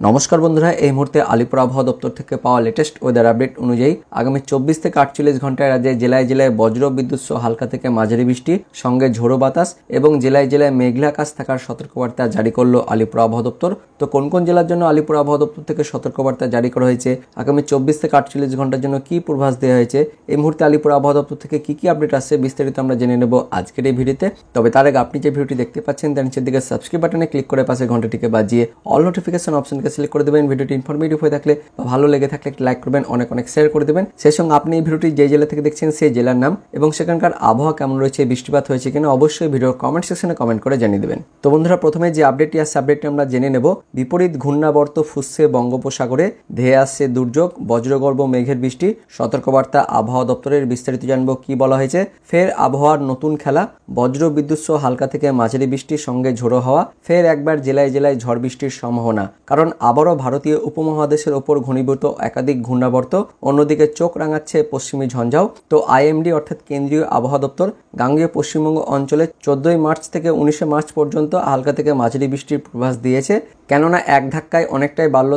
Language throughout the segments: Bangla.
নমস্কার বন্ধুরা, এই মুহূর্তে আলিপুর আবহাওয়া দপ্তর থেকে পাওয়া লেটেস্ট ওয়েদার আপডেট অনুযায়ী আগামী 24 থেকে 48 ঘন্টায় রাজ্যে জেলায় জেলায় বজ্র বিদ্যুৎ সহ হালকা থেকে মাঝারি বৃষ্টি সঙ্গে ঝোড়ো বাতাস এবং জেলায় জেলায় মেঘলা আকাশ থাকার সতর্কবার্তা জারি করলো আলিপুর আবহাওয়া দপ্তর। তো কোন কোন জেলার জন্য আলিপুর আবহাওয়া দপ্তর থেকে সতর্কবার্তা জারি করা হয়েছে, আগামী 24 থেকে 48 ঘন্টার জন্য কি পূর্বাভাস দেওয়া হয়েছে, এই মুহূর্তে আলিপুর আবহাওয়া দপ্তর থেকে কি কি আপডেট আসছে বিস্তারিত আমরা জেনে নেব আজকের এই ভিডিওতে। তবে তার আগে আপনি যে ভিডিওটি দেখতে পাচ্ছেন তার নিচের দিকে সাবস্ক্রাইব বাটনে ক্লিক করে পাশে ঘন্টাটিকে বাজিয়ে অল নোটিফিকেশন অপশনকে সিলেক্ট করে দেবেন। ভিডিওটি ইনফরমেটিভ হয়ে থাকলে বা ভালো লেগে থাকলে একটি লাইক করবেন, অনেক শেয়ার করে দেবেন। সেই সঙ্গে আপনি এই ভিডিওটি যে জেলা থেকে দেখছেন সেই জেলার নাম এবং সেখানকার আবহাওয়া কেমন রয়েছে, বৃষ্টিপাত হয়েছে কিনা অবশ্যই ভিডিওর কমেন্ট সেকশনে কমেন্ট করে জানিয়ে দেবেন। তো বন্ধুরা, প্রথমে যে আপডেটটি আসছে আপডেটটি আমরা জেনে নেব। বিপরীত ঘূর্ণাবর্ত ফুসছে বঙ্গোপসাগরে, ধেয়ে আসছে দুর্যোগ, বজ্রগর্ভ মেঘের বৃষ্টি, সতর্কবার্তা আবহাওয়া দপ্তরের। বিস্তারিত জানবো কি বলা হয়েছে। ফের আবহাওয়ার নতুন খেলা, বজ্র বিদ্যুৎ সহ হালকা থেকে মাঝারি বৃষ্টির সঙ্গে ঝোড়ো হাওয়া, ফের একবার জেলায় জেলায় ঝড় বৃষ্টির সম্ভাবনা। কারণ আবারও ভারতীয় উপমহাদেশের ওপর ঘনীভূত একাধিক ঘূর্ণাবর্ত, অন্যদিকে চোখ রাঙাচ্ছে পশ্চিমী ঝঞ্ঝাও। তো আইএমডি অর্থাৎ কেন্দ্রীয় আবহাওয়া দপ্তর গাঙ্গেয় পশ্চিমবঙ্গ অঞ্চলে 14 মার্চ থেকে 19 মার্চ পর্যন্ত হালকা থেকে মাঝারি বৃষ্টির পূর্বাভাস দিয়েছে। কেননা এক ধাক্কায় অনেকটাই বাড়ল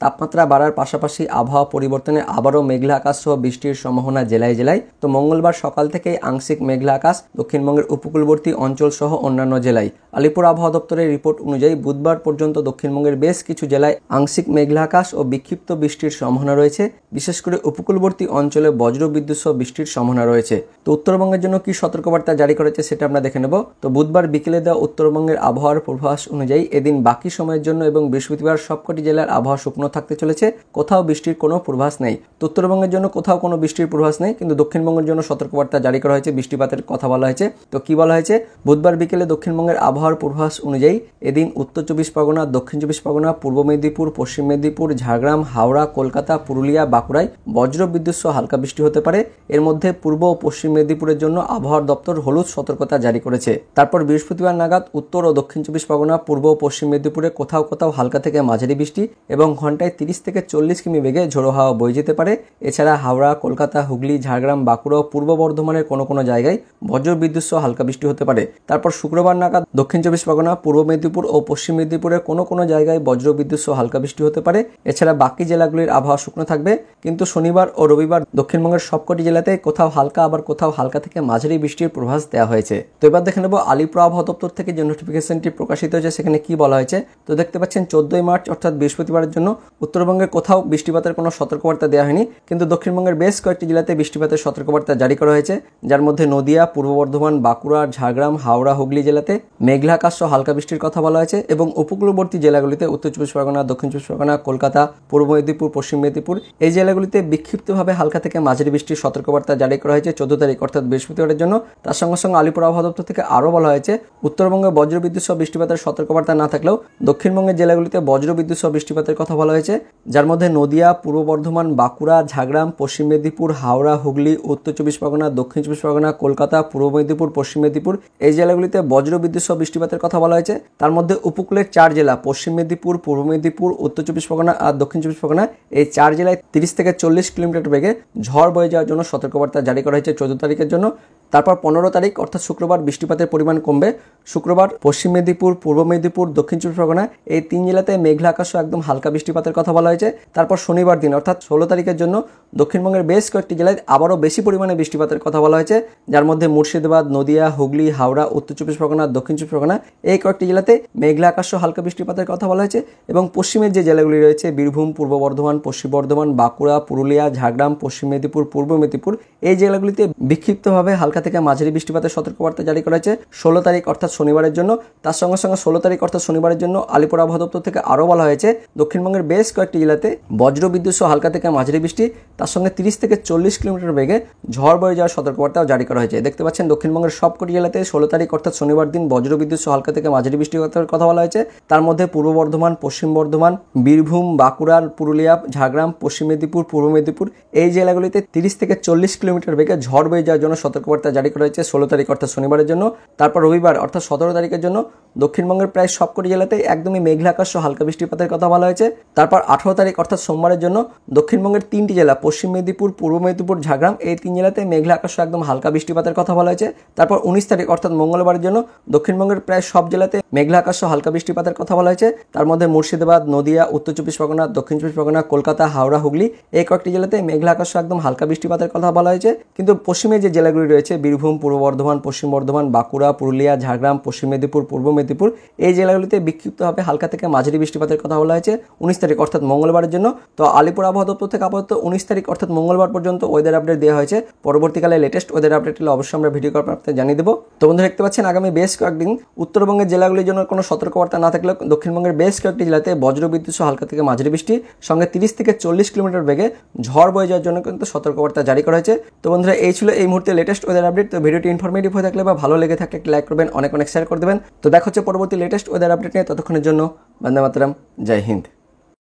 তাপমাত্রা বাড়ার পাশাপাশি আবহাওয়া পরিবর্তনে আবারও মেঘলা আকাশ সহ বৃষ্টির সম্ভাবনা জেলায় জেলায়। তো মঙ্গলবার সকাল থেকেই আংশিক মেঘলা আকাশ দক্ষিণবঙ্গের উপকূলবর্তী অঞ্চল সহ অন্যান্য জেলায়। আলিপুর আবহাওয়া দপ্তরের রিপোর্ট অনুযায়ী বুধবার পর্যন্ত দক্ষিণবঙ্গের বেশ কিছু জেলায় আংশিক মেঘলা আকাশ ও বিক্ষিপ্ত বৃষ্টির সম্ভাবনা রয়েছে। বিশেষ করে উপকূলবর্তী অঞ্চলে বজ্র বিদ্যুৎ সহ বৃষ্টির সম্ভাবনা রয়েছে। তো উত্তরবঙ্গের জন্য কি সতর্কবার্তা জারি করেছে সেটা আমরা দেখে নেব। তো বুধবার বিকেলে দেওয়া উত্তরবঙ্গের আবহাওয়ার পূর্বাভাস অনুযায়ী এদিন বাকি সময়ের জন্য এবং বৃহস্পতিবার সবকটি জেলার আবহাওয়া শুকনো থাকতে চলেছে, কোথাও বৃষ্টির কোনো পূর্বাভাস নেই। তো উত্তরবঙ্গের জন্য কোথাও কোনো বৃষ্টির পূর্বাভাস নেই, কিন্তু দক্ষিণবঙ্গের জন্য সতর্কবার্তা জারি করা হয়েছে, বৃষ্টিপাতের কথা বলা হয়েছে। তো কি বলা হয়েছে, বুধবার বিকেলে দক্ষিণবঙ্গের আবহাওয়ার পূর্বাভাস অনুযায়ী এদিন উত্তর 24 পরগনা, দক্ষিণ 24 পরগনা, পূর্ব মেদিনীপুর, পশ্চিম মেদিনীপুর, ঝাড়গ্রাম, হাওড়া, কলকাতা, পুরুলিয়া, বাঁকুড়ায় বজ্র বিদ্যুৎ সহ হালকা বৃষ্টি হতে পারে। এর মধ্যে পূর্ব ও পশ্চিম মেদিনীপুরের জন্য আবহাওয়ার দপ্তর হলুদ সতর্কতা জারি করেছে। তারপর বৃহস্পতিবার নাগাদ উত্তর ও দক্ষিণ 24 পরগনা, পূর্ব ও পশ্চিম মেদিনীপুরে কোথাও কোথাও হালকা থেকে মাঝারি বৃষ্টি এবং ঘন্টায় 30 থেকে 40 কিমি বেগে ঝোড়ো হাওয়া বয়ে যেতে পারে। এছাড়া হাওড়া, কলকাতা, হুগলি, ঝাড়গ্রাম, বাঁকুড়া ও পূর্ব বর্ধমানের কোনো কোনো জায়গায় বজ্র বিদ্যুৎ সহ হালকা বৃষ্টি হতে পারে। তারপর শুক্রবার নাগাদ দক্ষিণ 24 পরগনা, পূর্ব মেদিনীপুর ও পশ্চিম মেদিনীপুরের কোনো কোনো জায়গায় বজ্র বিদ্যুৎ সহ হালকা বৃষ্টি হতে পারে। এছাড়া বাকি জেলাগুলির আবহাওয়া শুকনো থাকবে, কিন্তু শনিবার ও রবিবার দক্ষিণবঙ্গের সবকটি জেলাতে কোথাও হালকা আবার কোথাও হালকা থেকে মাঝারি বৃষ্টির পূর্বাভাস দেওয়া হয়েছে। তো এবার দেখে নেব আলিপুর আবহাওয়া দপ্তর থেকে যে নোটিফিকেশনটি প্রকাশিত হয়েছে সেখানে কি বলা হয়েছে। তো দেখতে পাচ্ছেন 14 মার্চ অর্থাৎ বৃহস্পতিবারের জন্য উত্তরবঙ্গের কোথাও বৃষ্টিপাতের কোনো সতর্কবার্তা দেওয়া হয়নি, কিন্তু দক্ষিণবঙ্গের বেশ কয়েকটি জেলাতে বৃষ্টিপাতের সতর্কবার্তা জারি করা হয়েছে, যার মধ্যে নদিয়া, পূর্ব বর্ধমান, বাঁকুড়া, ঝাড়গ্রাম, হাওড়া, হুগলি জেলাতে মেঘলা আকাশ সহ হালকা বৃষ্টির কথা বলা হয়েছে এবং উপকূলবর্তী জেলাগুলিতে উত্তর 24 পরগনা, দক্ষিণ 24 পরগনা, কলকাতা, পূর্ব মেদিনীপুর, পশ্চিম মেদিনীপুর এই জেলাগুলিতে বিক্ষিপ্তভাবে হালকা থেকে মাঝারি বৃষ্টির সতর্কবার্তা জারি করা হয়েছে 14 তারিখ অর্থাৎ বৃহস্পতিবারের জন্য। তার সঙ্গে সঙ্গে আলিপুর আবহাওয়া দপ্তর থেকে আরও বলা হয়েছে উত্তরবঙ্গে বজ্রবিদ্যুৎ সহ বৃষ্টিপাতের সতর্কবার্তা না থাকলেও দক্ষিণবঙ্গের জেলাগুলিতে বজ্রবিদ্যুৎ সহ বৃষ্টিপাতের কথা বলা হয়েছে, যার মধ্যে নদিয়া, পূর্ব বর্ধমান, বাঁকুড়া, ঝাড়গ্রাম, পশ্চিম মেদিনীপুর, হাওড়া, হুগলি, উত্তর 24 পরগনা, দক্ষিণ 24 পরগনা, কলকাতা, পূর্ব মেদিনীপুর, পশ্চিম মেদিনীপুর এই জেলাগুলিতে বজ্রবিদ্যুৎ সহ বৃষ্টিপাতের কথা বলা হয়েছে। তার মধ্যে উপকূলের 4 জেলা পশ্চিম মেদিনীপুর, পূর্ব মেদিনীপুর, উত্তর 24 পরগনা আর দক্ষিণ 24 পরগনা এই 4 জেলায় 30 থেকে 40 কিলোমিটার বেগে ঝড় বয়ে যাওয়ার জন্য সতর্কবার্তা জারি করা হয়েছে 14 তারিখের জন্য। তারপর 15 তারিখ অর্থাৎ শুক্রবার বৃষ্টিপাতের পরিমাণ কমবে। শুক্রবার পশ্চিম মেদিনীপুর, পূর্ব মেদিনীপুর, দক্ষিণ 24 পরগনা এই 3 জেলাতে মেঘলা আকাশ একদম হালকা বৃষ্টিপাতের কথা বলা হয়েছে। তারপর শনিবার দিন অর্থাৎ 16 তারিখের জন্য দক্ষিণবঙ্গের বেশ কয়েকটি জেলায় আবারও বেশি পরিমাণে বৃষ্টিপাতের কথা বলা হয়েছে, যার মধ্যে মুর্শিদাবাদ, নদিয়া, হুগলি, হাওড়া, উত্তর 24 পরগনা, দক্ষিণ 24 পরগনা এই কয়েকটি জেলাতে মেঘলা আকাশ হালকা বৃষ্টিপাতের কথা বলা হয়েছে। এবং পশ্চিমের যে জেলাগুলি রয়েছে বীরভূম, পূর্ব বর্ধমান, পশ্চিম বর্ধমান, বাঁকুড়া, পুরুলিয়া, ঝাড়গ্রাম, পশ্চিম মেদিনীপুর, পূর্ব মেদিনীপুর এই জেলাগুলিতে বিক্ষিপ্তভাবে হালকা থেকে মাঝারি বৃষ্টিপাতের সতর্কবার্তা জারি করা হয়েছে 16 তারিখ অর্থাৎ শনিবারের জন্য। তার সঙ্গে সঙ্গে 16 তারিখ অর্থাৎ শনিবারের জন্য আলিপুর আবহাওয়া দপ্তর থেকে আরও বলা হয়েছে দক্ষিণবঙ্গের বেশ কয়েকটি জেলাতে বজ্র বিদ্যুৎ সহ হালকা থেকে মাঝারি বৃষ্টি, তার সঙ্গে 30 থেকে 40 কিলোমিটার বেগে ঝড় বয়ে যাওয়ার সতর্কবার্তাও জারি করা হয়েছে। দেখতে পাচ্ছেন দক্ষিণবঙ্গের সবকটি জেলাতে 16 তারিখ অর্থাৎ শনিবার দিন বজ্র বিদ্যুৎ সহ হালকা থেকে মাঝারি বৃষ্টিপাতের কথা বলা হয়েছে। তার মধ্যে পূর্ব বর্ধমান, পশ্চিম বর্ধমান, বীরভূম, বাঁকুড়া, পুরুলিয়া, ঝাড়গ্রাম, পশ্চিম মেদিনীপুর, পূর্ব মেদিনীপুর এই জেলাগুলিতে 30 থেকে 40 কিলোমিটার বেগে ঝড় বয়ে যাওয়ার জন্য সতর্কবার্তা জারি করা হয়েছে 16 তারিখ অর্থাৎ শনিবারের জন্য। তারপর রবিবার অর্থাৎ 17 তারিখের জন্য দক্ষিণবঙ্গের প্রায় সবকটি জেলাতেই একদমই মেঘলা আকাশ ও হালকা বৃষ্টিপাতের কথা বলা হয়েছে। তারপর 18 তারিখ অর্থাৎ সোমবারের জন্য দক্ষিণবঙ্গের 3টি জেলা পশ্চিম মেদিনীপুর, পূর্ব মেদিনীপুর, ঝাড়গ্রাম এই 3 জেলাতে মেঘলা আকাশ ও একদম হালকা বৃষ্টিপাতের কথা বলা হয়েছে। তারপর 19 তারিখ অর্থাৎ মঙ্গলবারের জন্য দক্ষিণবঙ্গের প্রায় সব জেলাতে মেঘলা আকাশ ও হালকা বৃষ্টিপাতের কথা বলা হয়েছে। তার মধ্যে মুর্শিদাবাদ, নদিয়া, উত্তর চব্বিশ পরগনা, দক্ষিণ চব্বিশ পরগনা, কলকাতা, হাওড়া, হুগলি এই কয়েকটি জেলাতে মেঘলা আকাশ ও একদম হালকা বৃষ্টিপাতের কথা বলা হয়েছে। কিন্তু পশ্চিমে যে জেলাগুলি রয়েছে বীরভূম, পূর্ব বর্ধমান, পশ্চিম বর্ধমান, বাঁকুড়া, পুরুলিয়া, ঝাড়গ্রাম, পশ্চিম মেদিনীপুর, পূর্ব মেদিনীপুর এই জেলাগুলিতে বিক্ষিপ্তভাবে হালকা থেকে মাঝারি বৃষ্টিপাতের কথা বলা হয়েছে 19 তারিখ অর্থাৎ মঙ্গলবারের জন্য। তো আলিপুর আবহাওয়া দপ্তর থেকে আপাতত 19 তারিখ অর্থাৎ মঙ্গলবার পর্যন্ত ওয়েদার আপডেট দেওয়া হয়েছে। পরবর্তীকালে লেটেস্ট ওয়েদার আপডেট হলে অবশ্যই আমরা ভিডিও কল আপনাদের জানিয়ে দেবো। তো বন্ধুরা দেখতে পাচ্ছেন আগামী বেশ কয়েকদিন উত্তরবঙ্গের জেলাগুলির জন্য কোনো সতর্কবার্তা না থাকলেও দক্ষিণবঙ্গের বেশ কয়েকটি জেলাতে বজ্রবিদ্যুৎ সহ হালকা থেকে মাঝারি বৃষ্টি সঙ্গে 30 থেকে 40 কিলোমিটার বেগে ঝড় বয়ে যাওয়ার জন্য কিন্তু সতর্কবার্তা জারি করা হয়েছে। তো বন্ধুরা এই ছিল এই মুহূর্তে লেটেস্ট ওয়েদার আপডেট। তো ভিডিওটি ইনফরমেটিভ হয়ে থাকলে বা ভালো লেগে থাকলে একটি লাইক করবেন, অনেক শেয়ার করে দেবেন। তো দেখা হচ্ছে পরবর্তী লেটেস্ট ওয়েদার আপডেট নিয়ে। ততক্ষণের জন্য বন্দে মাতরম, জয় হিন্দ।